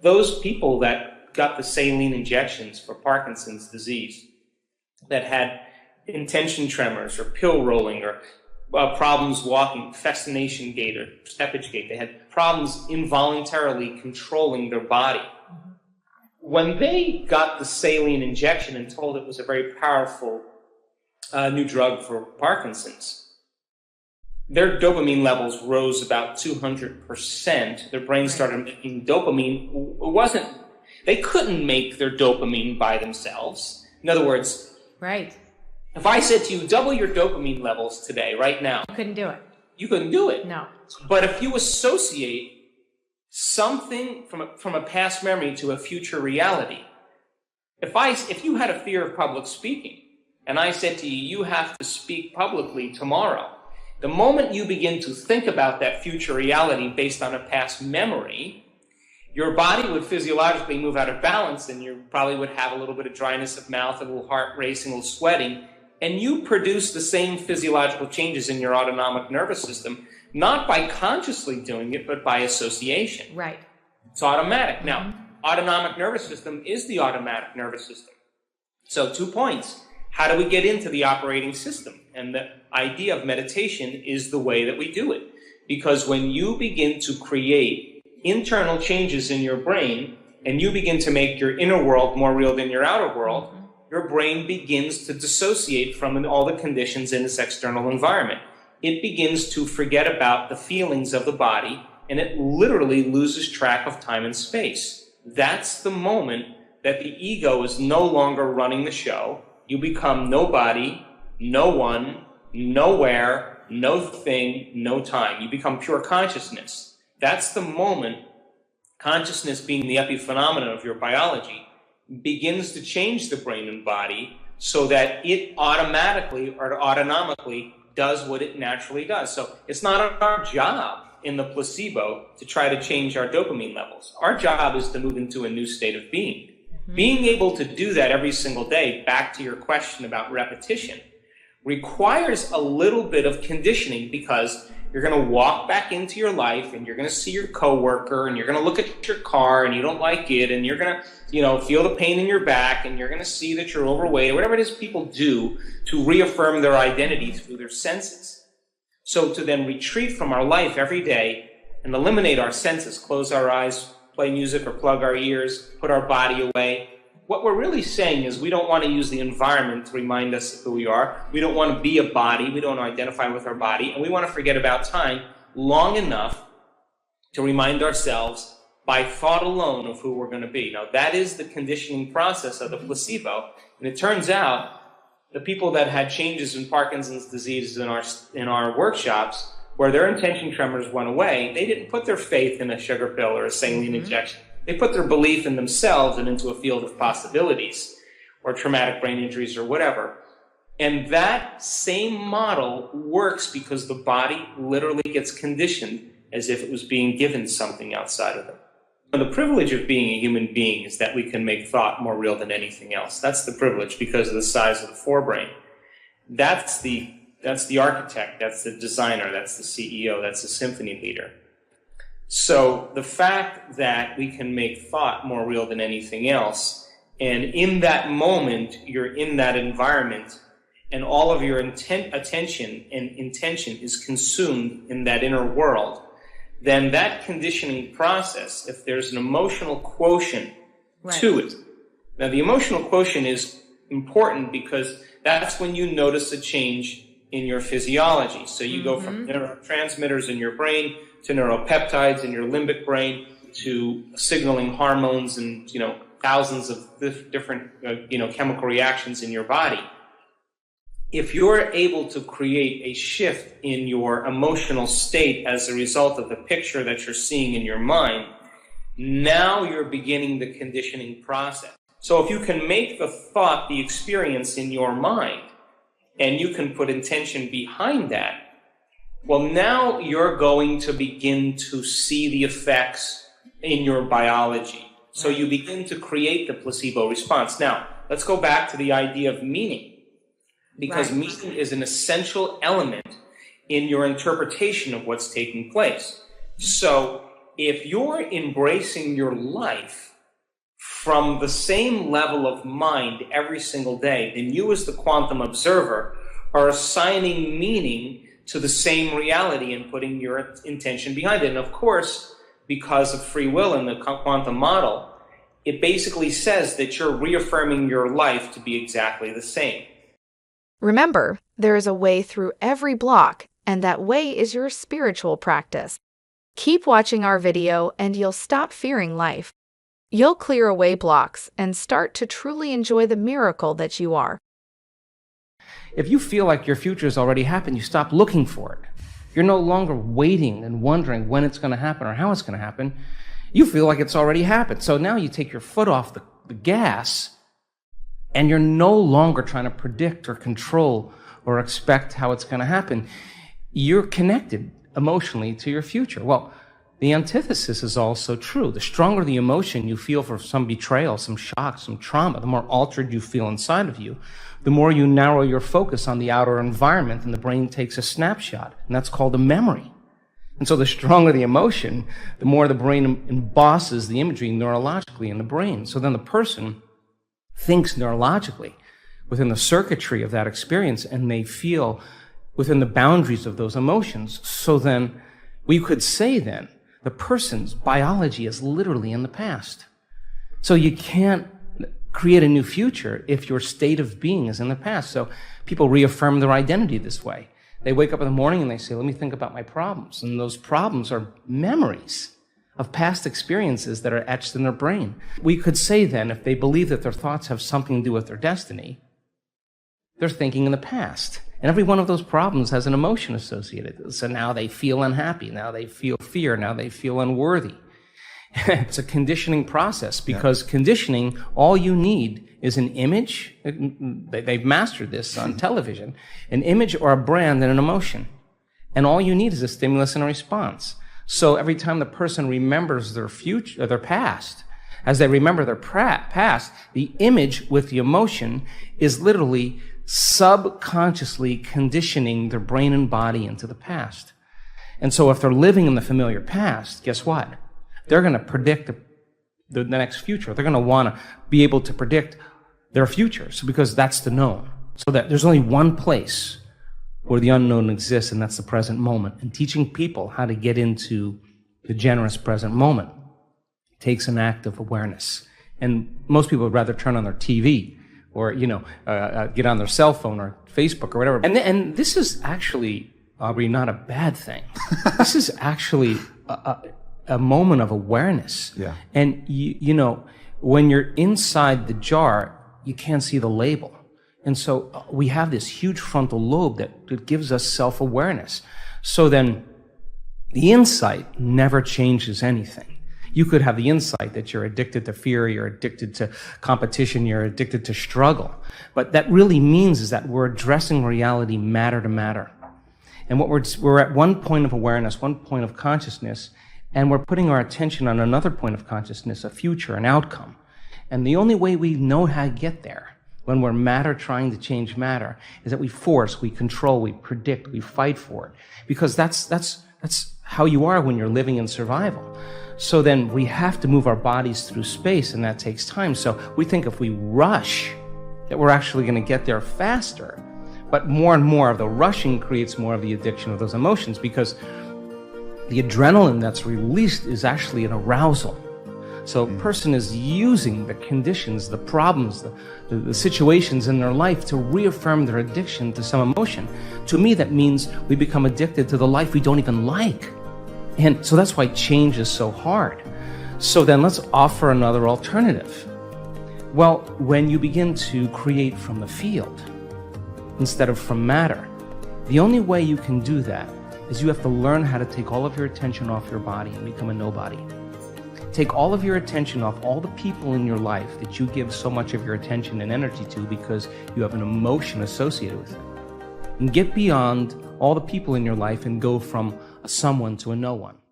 those people that got the saline injections for Parkinson's disease, that had intention tremors or pill rolling or problems walking, fascination gait or steppage gait, they had problems involuntarily controlling their body. When they got the saline injection and told it was a very powerful new drug for Parkinson's, their dopamine levels rose about 200%. Their brain started making dopamine. They couldn't make their dopamine by themselves. In other words, if I said to you, double your dopamine levels today, right now. You couldn't do it. You couldn't do it. No. But if you associate something from a past memory to a future reality, if you had a fear of public speaking, and I said to you, you have to speak publicly tomorrow, the moment you begin to think about that future reality based on a past memory, your body would physiologically move out of balance, and you probably would have a little bit of dryness of mouth, a little heart racing, a little sweating, and you produce the same physiological changes in your autonomic nervous system, not by consciously doing it, but by association. Right. It's automatic. Now, autonomic nervous system is the automatic nervous system. So 2 points. How do we get into the operating system? And the idea of meditation is the way that we do it. Because when you begin to create internal changes in your brain, and you begin to make your inner world more real than your outer world, your brain begins to dissociate from all the conditions in this external environment. It begins to forget about the feelings of the body, and it literally loses track of time and space. That's the moment that the ego is no longer running the show. You become nobody, no one, nowhere, no thing, no time. You become pure consciousness. That's the moment, consciousness being the epiphenomenon of your biology, begins to change the brain and body so that it automatically or autonomically does what it naturally does. So it's not our job in the placebo to try to change our dopamine levels. Our job is to move into a new state of being. Being able to do that every single day, back to your question about repetition, requires a little bit of conditioning, because you're going to walk back into your life and you're going to see your coworker and you're going to look at your car and you don't like it, and you're going to, feel the pain in your back, and you're going to see that you're overweight, or whatever it is people do to reaffirm their identity through their senses. So to then retreat from our life every day and eliminate our senses, close our eyes, play music or plug our ears, put our body away. What we're really saying is we don't want to use the environment to remind us of who we are. We don't want to be a body. We don't want to identify with our body. And we want to forget about time long enough to remind ourselves by thought alone of who we're going to be. Now, that is the conditioning process of the placebo. And it turns out the people that had changes in Parkinson's disease in our workshops, where their intention tremors went away, they didn't put their faith in a sugar pill or a saline injection. They put their belief in themselves and into a field of possibilities, or traumatic brain injuries or whatever. And that same model works because the body literally gets conditioned as if it was being given something outside of them. And the privilege of being a human being is that we can make thought more real than anything else. That's the privilege because of the size of the forebrain. That's the architect, that's the designer, that's the CEO, that's the symphony leader. So the fact that we can make thought more real than anything else, and in that moment, you're in that environment, and all of your attention and intention is consumed in that inner world, then that conditioning process, if there's an emotional quotient to it. Now, the emotional quotient is important because that's when you notice a change in your physiology. So you go from neurotransmitters in your brain to neuropeptides in your limbic brain to signaling hormones and, thousands of different, chemical reactions in your body. If you're able to create a shift in your emotional state as a result of the picture that you're seeing in your mind, now you're beginning the conditioning process. So if you can make the thought the experience in your mind, and you can put intention behind that, well, now you're going to begin to see the effects in your biology. So you begin to create the placebo response. Now, let's go back to the idea of meaning, because meaning is an essential element in your interpretation of what's taking place. So if you're embracing your life from the same level of mind every single day, then you as the quantum observer are assigning meaning to the same reality and putting your intention behind it. And of course, because of free will in the quantum model, it basically says that you're reaffirming your life to be exactly the same. Remember, there is a way through every block, and that way is your spiritual practice. Keep watching our video and you'll stop fearing life. You'll clear away blocks and start to truly enjoy the miracle that you are. If you feel like your future has already happened, you stop looking for it. You're no longer waiting and wondering when it's going to happen or how it's going to happen. You feel like it's already happened. So now you take your foot off the gas, and you're no longer trying to predict or control or expect how it's going to happen. You're connected emotionally to your future. Well, the antithesis is also true. The stronger the emotion you feel for some betrayal, some shock, some trauma, the more altered you feel inside of you, the more you narrow your focus on the outer environment, and the brain takes a snapshot, and that's called a memory. And so the stronger the emotion, the more the brain embosses the imagery neurologically in the brain. So then the person thinks neurologically within the circuitry of that experience, and they feel within the boundaries of those emotions. So then we could say then the person's biology is literally in the past. So you can't create a new future if your state of being is in the past. So people reaffirm their identity this way. They wake up in the morning and they say, let me think about my problems. And those problems are memories of past experiences that are etched in their brain. We could say then, if they believe that their thoughts have something to do with their destiny, they're thinking in the past. And every one of those problems has an emotion associated. So now they feel unhappy. Now they feel fear. Now they feel unworthy. It's a conditioning process, because conditioning, all you need is an image. They've mastered this on television. An image or a brand and an emotion. And all you need is a stimulus and a response. So every time the person remembers their future, or their past, as they remember their past, the image with the emotion is literally subconsciously conditioning their brain and body into the past. And so if they're living in the familiar past, guess what? They're going to predict the next future. They're going to want to be able to predict their future, so because that's the known. So that there's only one place where the unknown exists, and that's the present moment. And teaching people how to get into the generous present moment takes an act of awareness. And most people would rather turn on their TV or, get on their cell phone or Facebook or whatever. And this is actually, Aubrey, not a bad thing. This is actually a moment of awareness. Yeah. And, when you're inside the jar, you can't see the label. And so we have this huge frontal lobe that gives us self-awareness. So then the insight never changes anything. You could have the insight that you're addicted to fear, you're addicted to competition, you're addicted to struggle. But that really means is that we're addressing reality matter to matter. And what we're at one point of awareness, one point of consciousness, and we're putting our attention on another point of consciousness, a future, an outcome. And the only way we know how to get there, when we're matter trying to change matter, is that we force, we control, we predict, we fight for it. Because that's how you are when you're living in survival. So then we have to move our bodies through space, and that takes time. So we think if we rush, that we're actually going to get there faster. But more and more of the rushing creates more of the addiction of those emotions, because the adrenaline that's released is actually an arousal. So a person is using the conditions, the problems, the situations in their life to reaffirm their addiction to some emotion. To me, that means we become addicted to the life we don't even like. And so that's why change is so hard. So then let's offer another alternative. Well, when you begin to create from the field instead of from matter, the only way you can do that is you have to learn how to take all of your attention off your body and become a nobody. Take all of your attention off all the people in your life that you give so much of your attention and energy to because you have an emotion associated with it. And get beyond all the people in your life and go from a someone to a no one.